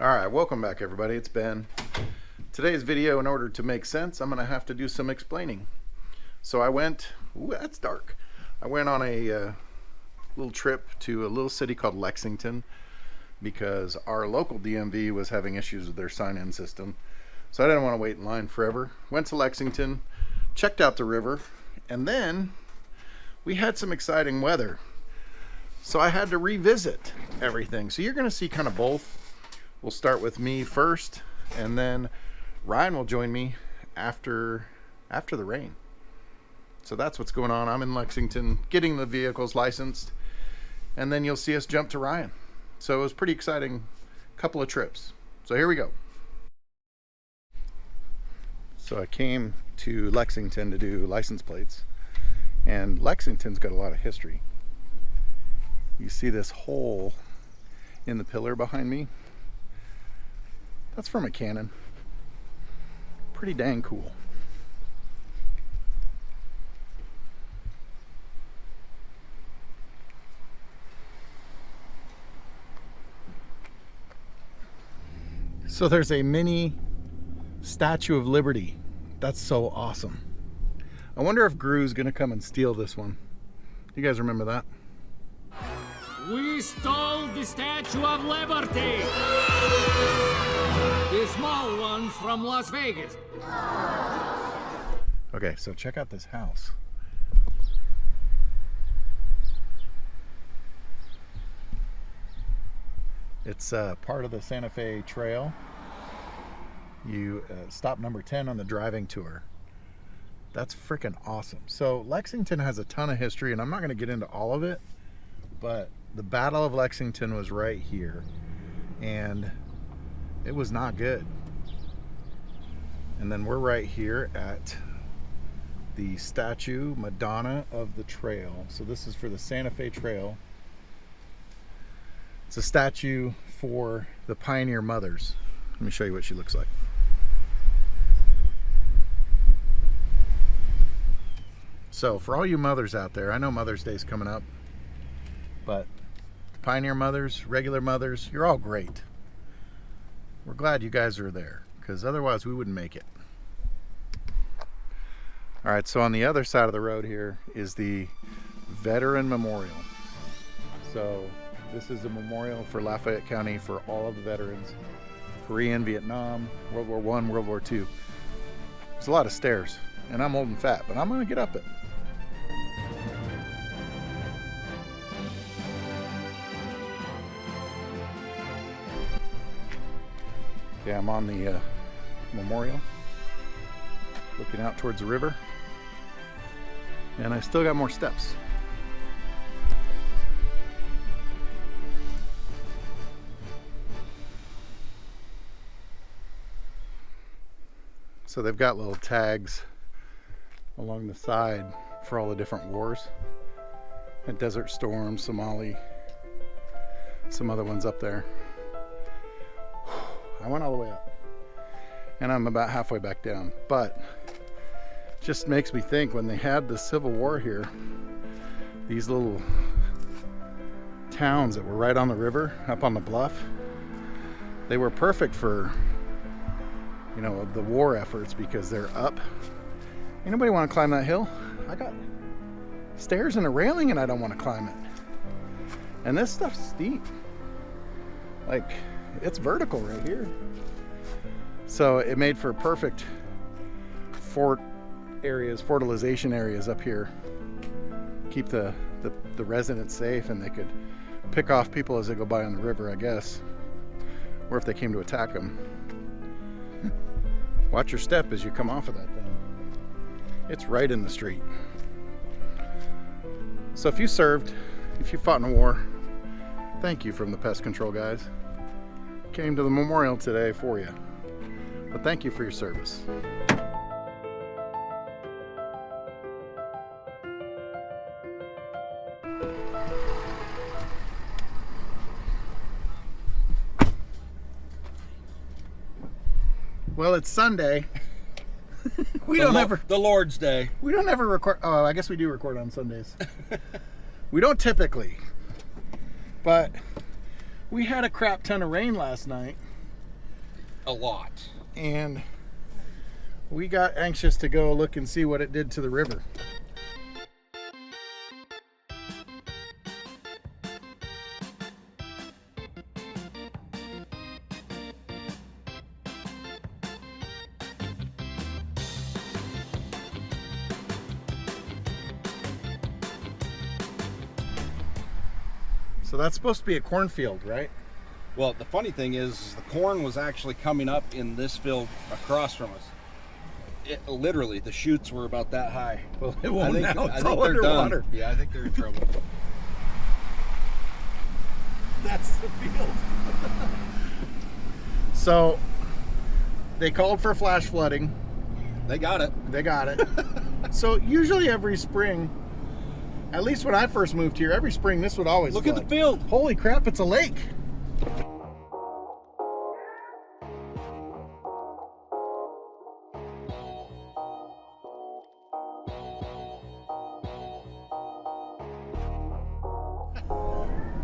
Alright, welcome back everybody, it's Ben. Today's video, in order to make sense, I'm going to have to do some explaining. So I went, ooh, that's dark. I went on a little trip to a little city called Lexington because our local DMV was having issues with their sign-in system. So I didn't want to wait in line forever. Went to Lexington, checked out the river, and then we had some exciting weather. So I had to revisit everything. So you're going to see kind of both. We'll start with me first, and then Ryan will join me after the rain. So that's what's going on. I'm in Lexington getting the vehicles licensed, and then you'll see us jump to Ryan. So it was pretty exciting couple of trips. So here we go. So I came to Lexington to do license plates, and Lexington's got a lot of history. You see this hole in the pillar behind me? That's from a cannon. Pretty dang cool. So there's a mini Statue of Liberty. That's so awesome. I wonder if Gru's gonna come and steal this one. You guys remember that? We stole the Statue of Liberty! The small one from Las Vegas. Okay, so check out this house. It's part of the Santa Fe Trail. You stop number 10 on the driving tour. That's freaking awesome. So Lexington has a ton of history, and I'm not going to get into all of it, but the Battle of Lexington was right here, and it was not good. And then we're right here at the statue Madonna of the Trail. So this is for the Santa Fe Trail. It's a statue for the pioneer mothers. Let me show you what she looks like. So for all you mothers out there, I know Mother's Day's coming up, but pioneer mothers, regular mothers, you're all great. We're glad you guys are there, because otherwise we wouldn't make it. All right, so on the other side of the road here is the Veteran Memorial. So this is a memorial for Lafayette County for all of the veterans. Korean, Vietnam, World War I, World War II. There's a lot of stairs, and I'm old and fat, but I'm gonna get up it. Okay, I'm on the memorial, looking out towards the river, and I still got more steps. So they've got little tags along the side for all the different wars. And Desert Storm, Somali, some other ones up there. I went all the way up, and I'm about halfway back down, but it just makes me think, when they had the Civil War here, these little towns that were right on the river, up on the bluff, they were perfect for, you know, the war efforts, because they're up. Anybody want to climb that hill? I got stairs and a railing, and I don't want to climb it. And this stuff's steep. Like, it's vertical right here. So it made for perfect fortification areas up here. Keep the residents safe, and they could pick off people as they go by on the river, I guess. Or if they came to attack them. Watch your step as you come off of that thing. It's right in the street. So if you served, if you fought in a war, thank you from the pest control guys. Came to the memorial today for you, but thank you for your service. Well, it's Sunday. We don't ever the Lord's Day. We don't ever record. Oh, I guess we do record on Sundays. We don't typically, but we had a crap ton of rain last night, A lot. And we got anxious to go look and see what it did to the river. So that's supposed to be a cornfield, right? Well, the funny thing is the corn was actually coming up in this field across from us. Literally, the shoots were about that high. Well, it won't now. I It's think all they're underwater. done. Yeah, I think they're in trouble. That's the field. So they called for flash flooding. They got it. They got it. So usually every spring, at least when I first moved here, every spring this would always Look flood. at the field. Holy crap, it's a lake.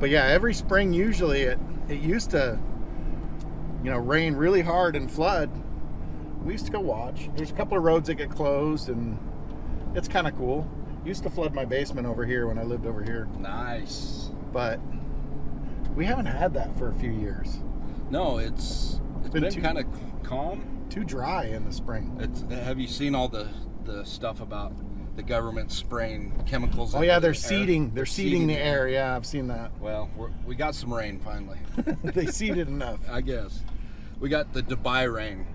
But yeah, every spring usually it used to, you know, rain really hard and flood. We used to go watch. There's a couple of roads that get closed and it's kind of cool. Used to flood my basement over here when I lived over here. Nice. But we haven't had that for a few years. No, it's been too- kind of calm. Too dry in the spring. Have you seen all the stuff about the government spraying chemicals? Oh into yeah, the they're air? seeding. They're seeding the air. Yeah, I've seen that. Well, we got some rain finally. They seeded enough. I guess. We got the Dubai rain.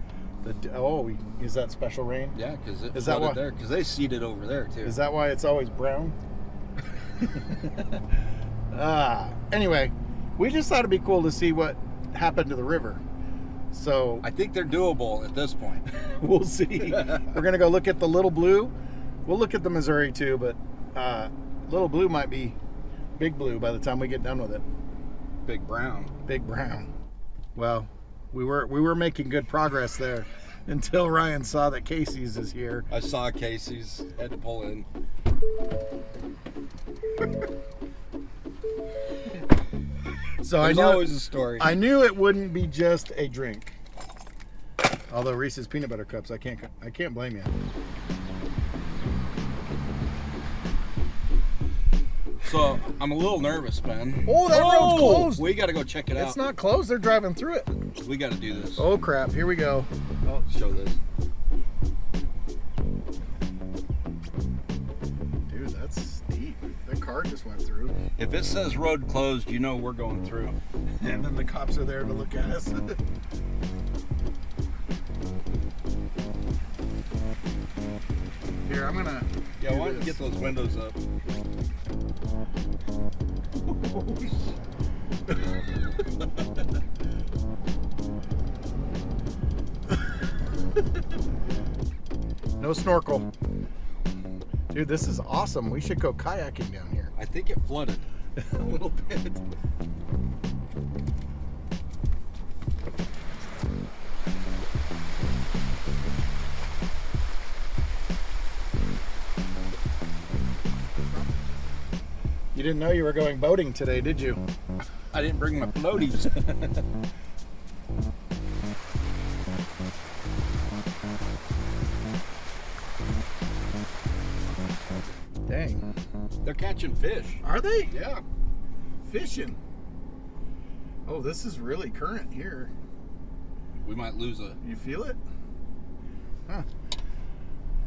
Is that special rain? Yeah, because it Is that flooded why- there. Because they seeded over there too. Is that why it's always brown? Anyway, we just thought it'd be cool to see what happened to the river. So I think they're doable at this point. we'll see. We're gonna go look at the Little Blue. We'll look at the Missouri too, but Little Blue might be Big Blue by the time we get done with it. Big brown. Big Brown. Well, we were making good progress there until Ryan saw that Casey's is here. I saw Casey's, had to pull in. So There's I knew always a story. I knew it wouldn't be just a drink. Although Reese's peanut butter cups, I can't blame you. So I'm a little nervous, Ben. Oh, that road's closed. We got to go check it out. It's not closed. They're driving through it. We got to do this. Oh crap! Here we go. I'll show this. Dude, that's steep. The car just went through. If it says road closed, you know we're going through. And then the cops are there to look at us. Here, I'm gonna. Yeah, do why don't you this. get those windows up? No snorkel. Dude, this is awesome. We should go kayaking down here. I think it flooded. A little bit. You didn't know you were going boating today, did you? I didn't bring my floaties. Dang. They're catching fish. Are they? Yeah. Fishing. Oh, this is really current here. We might lose a... You feel it? Huh.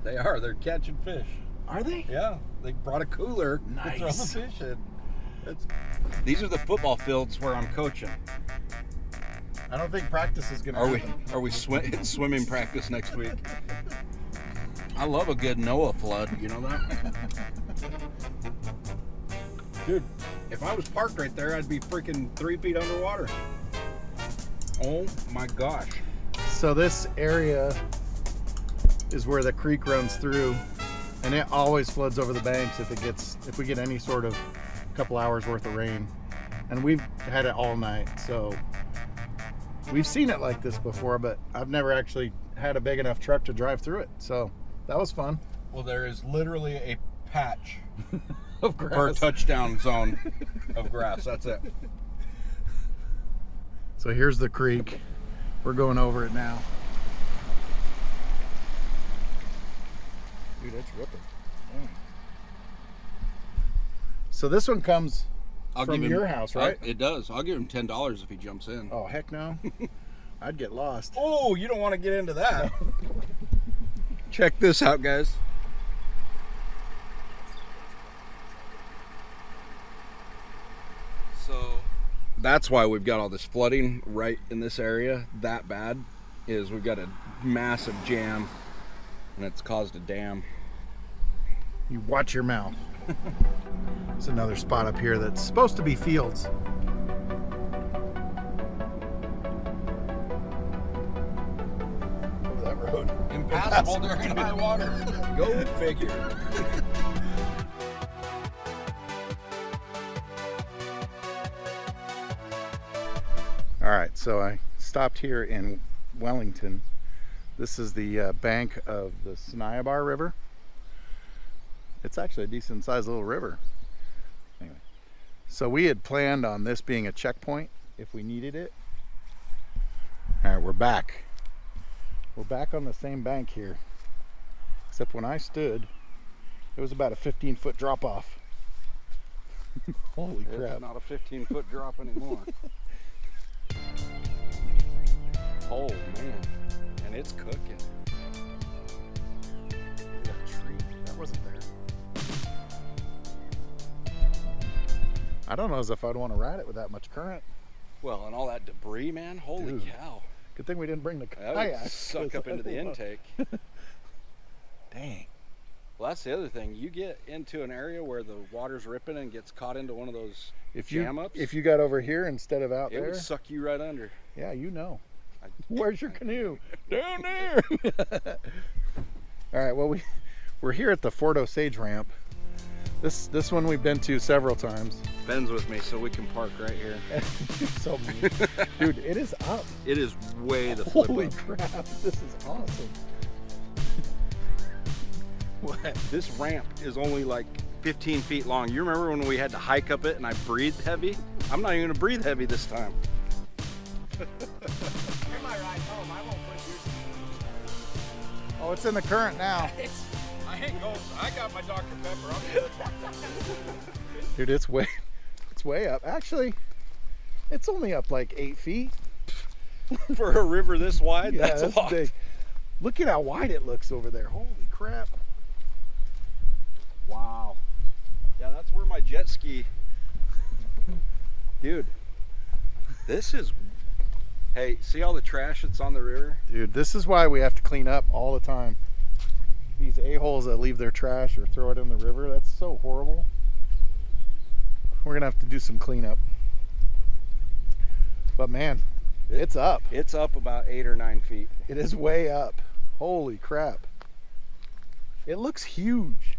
They are. They're catching fish. Are they? Yeah. They brought a cooler to throw the Nice. fish in. These are the football fields where I'm coaching. I don't think practice is gonna happen. Are we it's swimming practice next week? I love a good Noah flood, you know that? Dude, if I was parked right there, I'd be freaking 3 feet underwater. Oh my gosh. So this area is where the creek runs through, and it always floods over the banks if we get any sort of couple hours worth of rain. And we've had it all night, so we've seen it like this before, but I've never actually had a big enough truck to drive through it. So that was fun. Well, there is literally a patch Of per grass. touchdown zone of grass. That's it. So here's the creek. We're going over it now. Dude, it's ripping. Dang. So this one comes from your house, right? It does. I'll give him $10 if he jumps in. Oh, heck no. I'd get lost. Oh, you don't want to get into that. Check this out, guys. So that's why we've got all this flooding right in this area that bad, is we've got a massive jam and it's caused a dam. You watch your mouth. There's another spot up here that's supposed to be fields. Over that road. Impassable during high water. Go figure. All right, so I stopped here in Wellington. This is the bank of the Sniabar River. It's actually a decent sized little river. Anyway, so we had planned on this being a checkpoint if we needed it. All right, we're back. We're back on the same bank here, except when I stood, it was about a 15-foot drop off. Holy crap. It's not a 15-foot drop anymore. Oh man, and it's cooking. Look at that tree. That wasn't there. I don't know as if I'd want to ride it with that much current. Well, and all that debris, man. Holy Dude. cow. Good thing we didn't bring the That kayak. would suck up into the intake. Dang. Well, that's the other thing. You get into an area where the water's ripping and gets caught into one of those jam ups. If you got over here instead of out it there, would suck you right under. yeah, you know. Where's your canoe? Down there. All right, well we're here at the Fort Osage ramp. This one we've been to several times. Ben's with me, so we can park right here. So mean. Dude, it is up. It is way the flip Holy up. crap, this is awesome. What? This ramp is only like 15 feet long. You remember when we had to hike up it and I breathed heavy? I'm not even gonna breathe heavy this time. Oh, it's in the current now. I ain't going. I got my Dr. Pepper. I'm good. Dude, it's way up. Actually, it's only up like 8 feet. For a river this wide, Yeah, that's a lot. big. Look at how wide it looks over there. Holy crap. Wow. Yeah, that's where my jet ski. Dude, this is. Hey, see all the trash that's on the river? Dude, this is why we have to clean up all the time. These a-holes that leave their trash or throw it in the river, that's so horrible. We're gonna have to do some cleanup. But man, it's up. It's up about 8 or 9 feet. It is way up. Holy crap. It looks huge.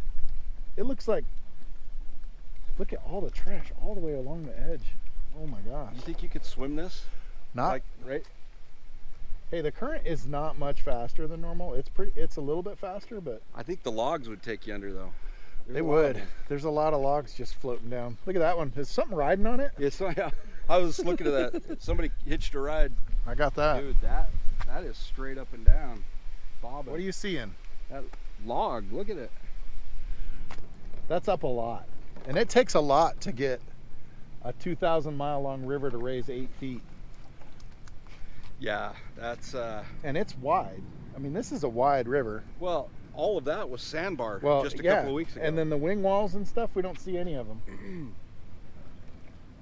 It looks like, look at all the trash all the way along the edge. Oh my gosh. You think you could swim this? Not, Like, right? hey, the current is not much faster than normal. It's a little bit faster, but I think the logs would take you under though. There's they a lot of would. them. There's a lot of logs just floating down. Look at that one. Is something riding on it? Yeah, so yeah. I was looking at that. Somebody hitched a ride. I got that. Dude, that is straight up and down. Bobbing. What are you seeing? That log, look at it. That's up a lot. And it takes a lot to get a 2,000-mile long river to raise 8 feet. Yeah, that's And it's wide. I mean, this is a wide river. well, all of that was sandbar Well, just a yeah. couple of weeks ago. And then the wing walls and stuff, we don't see any of them.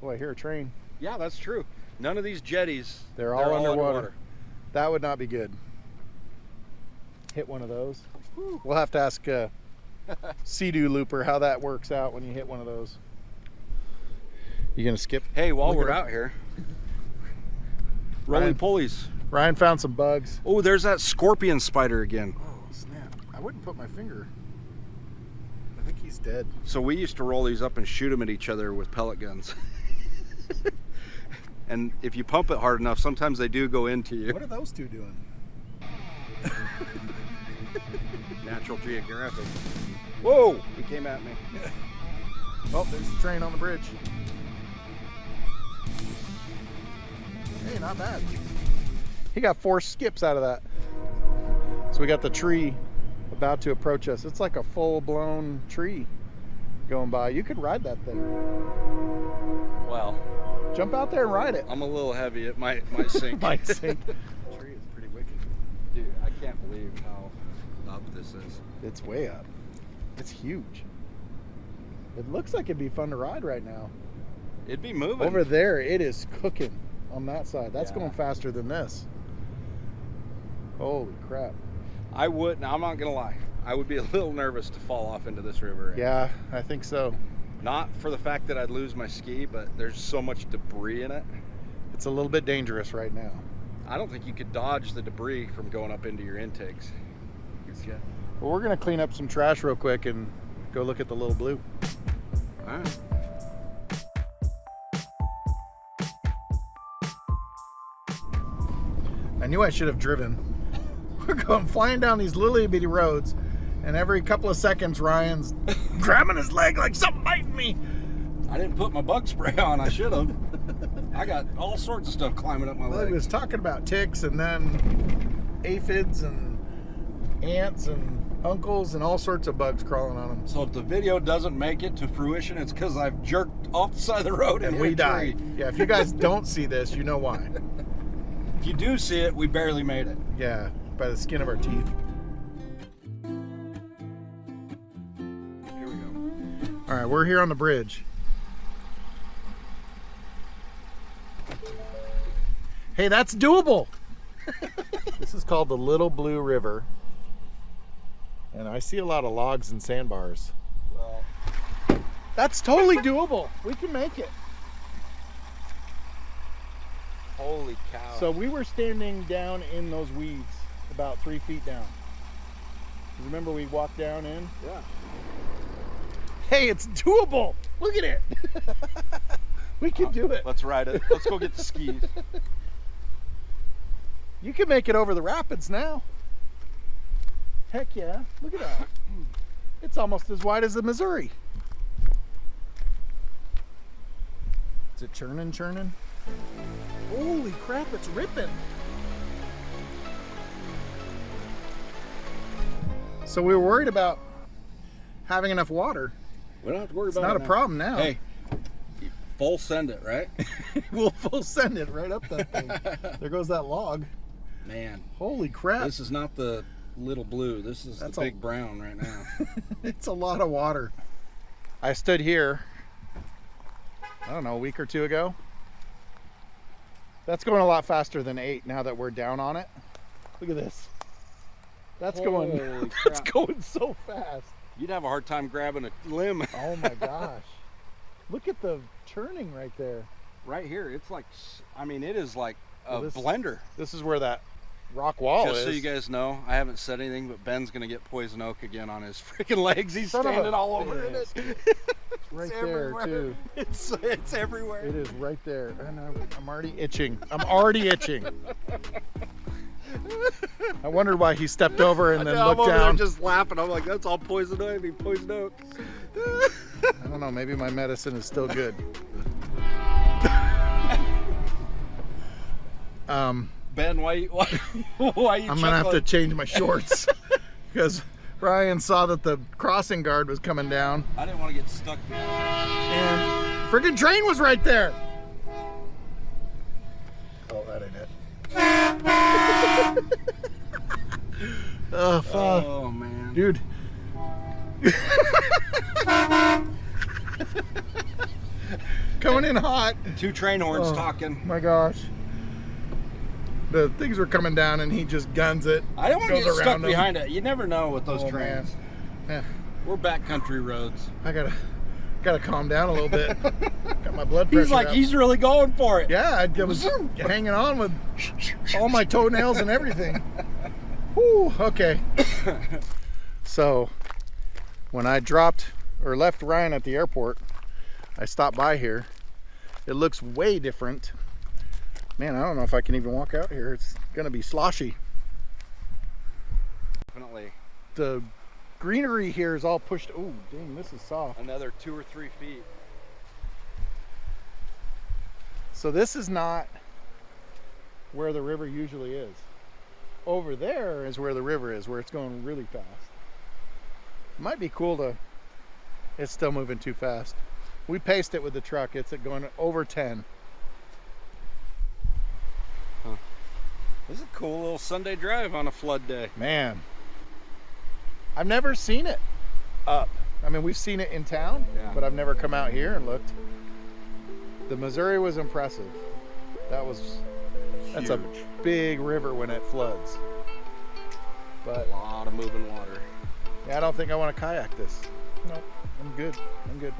Boy, I hear a train. yeah, that's true. None of these jetties, They're all underwater. That would not be good. Hit one of those. We'll have to ask Sea-Doo Looper how that works out when you hit one of those. You gonna skip? Hey, while Look we're at out here, rolling Ryan. pulleys. Ryan found some bugs. Oh, there's that scorpion spider again. Oh, snap. I wouldn't put my finger. I think he's dead. So we used to roll these up and shoot them at each other with pellet guns. And if you pump it hard enough, sometimes they do go into you. What are those two doing? Natural Geographic. Whoa! He came at me. Oh, there's the train on the bridge. Hey, not bad. He got 4 skips out of that. So we got the tree about to approach us. It's like a full-blown tree going by. You could ride that thing. Well, Jump out there and ride it. I'm a little heavy. It might sink. Might sink. The tree is pretty wicked. Dude, I can't believe how up this is. It's way up. It's huge. It looks like it'd be fun to ride right now. It'd be moving. Over there, it is cooking on that side. That's Yeah. going faster than this. Holy crap. I'm not gonna lie. I would be a little nervous to fall off into this river. Yeah, I think so. Not for the fact that I'd lose my ski, but there's so much debris in it. It's a little bit dangerous right now. I don't think you could dodge the debris from going up into your intakes. Yeah. Well, we're going to clean up some trash real quick and go look at the little blue. All right. I knew I should have driven. We're going flying down these little bitty roads, and every couple of seconds Ryan's grabbing his leg like something biting me. I didn't put my bug spray on. I should have. I got all sorts of stuff climbing up my Well, leg. he was talking about ticks and then aphids and ants and uncles and all sorts of bugs crawling on them. So if the video doesn't make it to fruition, it's because I've jerked off the side of the road And hit we a died. tree. Yeah, if you guys don't see this, you know why. If you do see it, we barely made it. Yeah, by the skin of our teeth. Here we go. All right, we're here on the bridge. Hey, that's doable. This is called the Little Blue River. And I see a lot of logs and sandbars. Well, That's totally doable. We can make it. holy cow. So we were standing down in those weeds, about 3 feet down. Remember we walked down in? yeah. Hey, it's doable. Look at it. We can do it. Let's ride it. Let's go get the skis. You can make it over the rapids now. Heck yeah. Look at that. It's almost as wide as the Missouri. Is it churning? Holy crap, it's ripping. So we were worried about having enough water. We don't have to worry It's about not it a now. problem now. Hey, full send it, right? We'll full send it right up that thing. There goes that log. Man, Holy crap. this is not the little blue. This is That's the a- big brown right now. It's a lot of water. I stood here, I don't know, a week or two ago. That's going a lot faster than 8 now that we're down on it. Look at this. That's going Holy that's crap. going so fast. You'd have a hard time grabbing a limb. Oh my gosh. Look at the churning right there. Right here, it's like, I mean, it is like a Well, this- blender. This is where that rock wall Just is. so you guys know, I haven't said anything, but Ben's gonna get poison oak again on his freaking legs. He's Son of a standing all over in it. bitch. Right It's there everywhere. too. It's everywhere. It is right there. And I'm already itching. I'm already itching. I wondered why he stepped over and then I'm looked over there down. just laughing. I'm like, that's all poison ivy, poison oak. I don't know, maybe my medicine is still good. Ben, why you I'm gonna have to change my shorts because Ryan saw that the crossing guard was coming down I didn't want to get stuck behind. and friggin' train was right there. Oh, that ain't it. Oh, fuck. Oh man, Dude. Coming in hot. two train horns Oh, talking. My gosh. The things were coming down and he just guns it. I don't want to goes get stuck around them. behind it. You never know with those Oh, trains. man. We're backcountry roads. I gotta calm down a little bit. Got my blood pressure He's like, up. he's really going for it. Yeah, I was hanging on with all my toenails and everything. Whew, okay. So, when I dropped or left Ryan at the airport, I stopped by here. It looks way different. Man, I don't know if I can even walk out here. It's gonna be sloshy. Definitely The greenery here is all pushed. Oh, dang, this is soft. another 2 or 3 feet. So this is not where the river usually is. Over there is where the river is, where it's going really fast. Might be cool to... It's still moving too fast. We paced it with the truck. It's going over 10. Huh. This is a cool little Sunday drive on a flood day. Man, I've never seen it up. I mean, we've seen it in town, Yeah. but I've never come out here and looked. The Missouri was impressive. That's a Huge. big river when it floods. But A lot of moving water. yeah, I don't think I want to kayak this. No, I'm good. I'm good.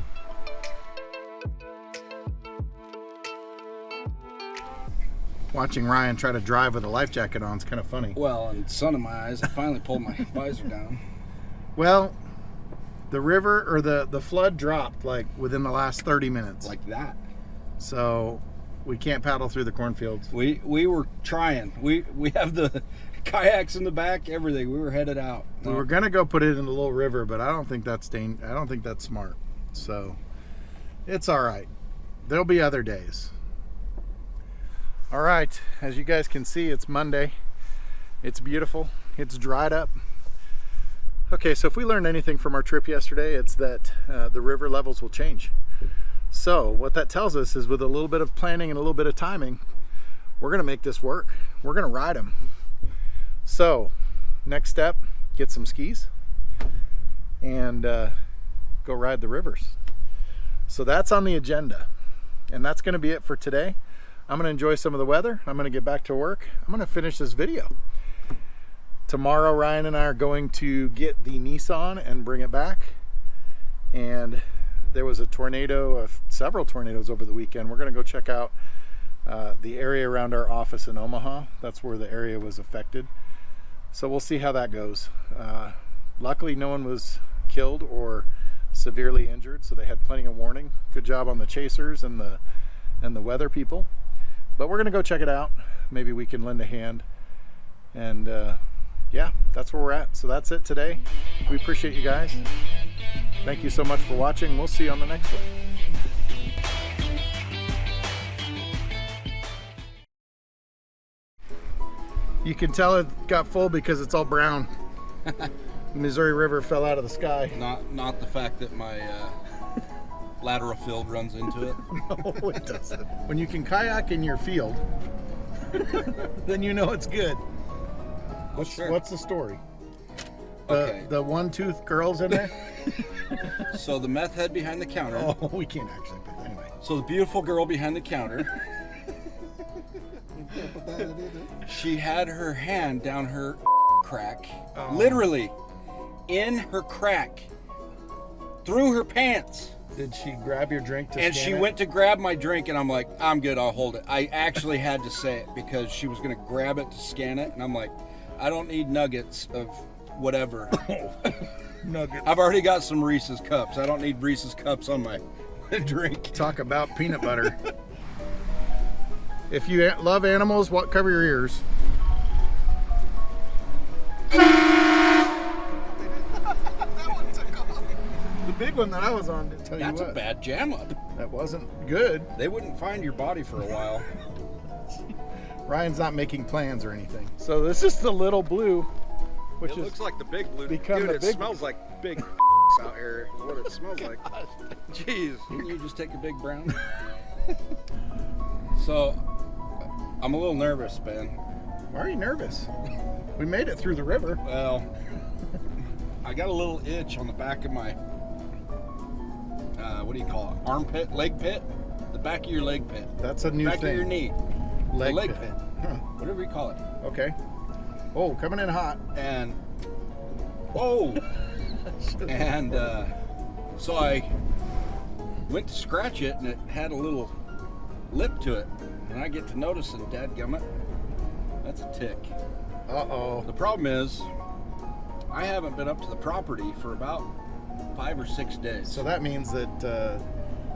Watching Ryan try to drive with a life jacket on is kind of funny. Well, and sun in my eyes, I finally pulled my visor down. Well, the river or the flood dropped like within the last 30 minutes. Like that. So we can't paddle through the cornfields. We were trying. We have the kayaks in the back, everything. We were headed out. We were gonna go put it in the little river, but I don't think that's I don't think that's smart. So it's all right. There'll be other days. All right, as you guys can see, it's Monday. It's beautiful. It's dried up. Okay, so if we learned anything from our trip yesterday, it's that the river levels will change. So what that tells us is with a little bit of planning and a little bit of timing, we're gonna make this work. We're gonna ride them. So next step, get some skis and go ride the rivers. So that's on the agenda. And that's gonna be it for today. I'm gonna enjoy some of the weather. I'm gonna get back to work. I'm gonna finish this video. Tomorrow, Ryan and I are going to get the Nissan and bring it back. And there was a tornado, several tornadoes over the weekend. We're gonna go check out the area around our office in Omaha. That's where the area was affected. So we'll see how that goes. Luckily, no one was killed or severely injured, so they had plenty of warning. Good job on the chasers and the weather people. But we're gonna go check it out. Maybe we can lend a hand. And yeah, that's where we're at. So that's it today. We appreciate you guys. Thank you so much for watching. We'll see you on the next one. You can tell it got full because it's all brown. The Missouri River fell out of the sky. Not the fact that my lateral field runs into it. No, it doesn't. When you can kayak in your field, then you know it's good. What's the story? Okay. The one-tooth girl's in there? So the meth head behind the counter. Oh, we can't actually put that anyway. So the beautiful girl behind the counter. She had her hand down her crack. Oh. Literally in her crack. Through her pants. Did she grab your drink to And scan she it? went to grab my drink, and I'm like, I'm good, I'll hold it. I actually had to say it because she was going to grab it to scan it, and I'm like, I don't need nuggets of whatever. Nuggets. I've already got some Reese's cups. I don't need Reese's cups on my drink. Talk about peanut butter. If you love animals, cover your ears. The big one that I was on didn't tell you what. That's a bad jam up. That wasn't good. They wouldn't find your body for a while. Ryan's not making plans or anything. So this is the little blue, which It is looks like the big blue. become Dude, the it big smells like big out here. Is what it smells like. Jeez. Didn't you just take a big brown? So, I'm a little nervous, Ben. Why are you nervous? We made it through the river. Well, I got a little itch on the back of my, what do you call it? Armpit? Leg pit? The back of your leg pit. That's a new Back thing. of your knee. Leg, the leg pit. pit. Huh. Whatever you call it. Okay. Oh, coming in hot. And, whoa! And so I went to scratch it, and it had a little lip to it. And I get to noticing, dadgummit, that's a tick. Uh-oh. The problem is, I haven't been up to the property for about 5 or 6 days. So that means that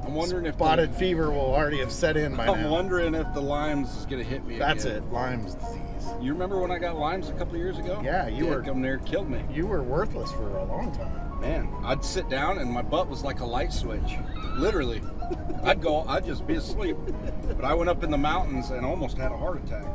I'm wondering if spotted fever will already have set in by now. I'm wondering if the Lyme's is gonna hit me That's again. it, Lyme's disease. You remember when I got Lyme's a couple of years ago? Yeah, you were come there, killed me. You were worthless for a long time. Man, I'd sit down and my butt was like a light switch. Literally. I'd just be asleep. But I went up in the mountains and almost had a heart attack.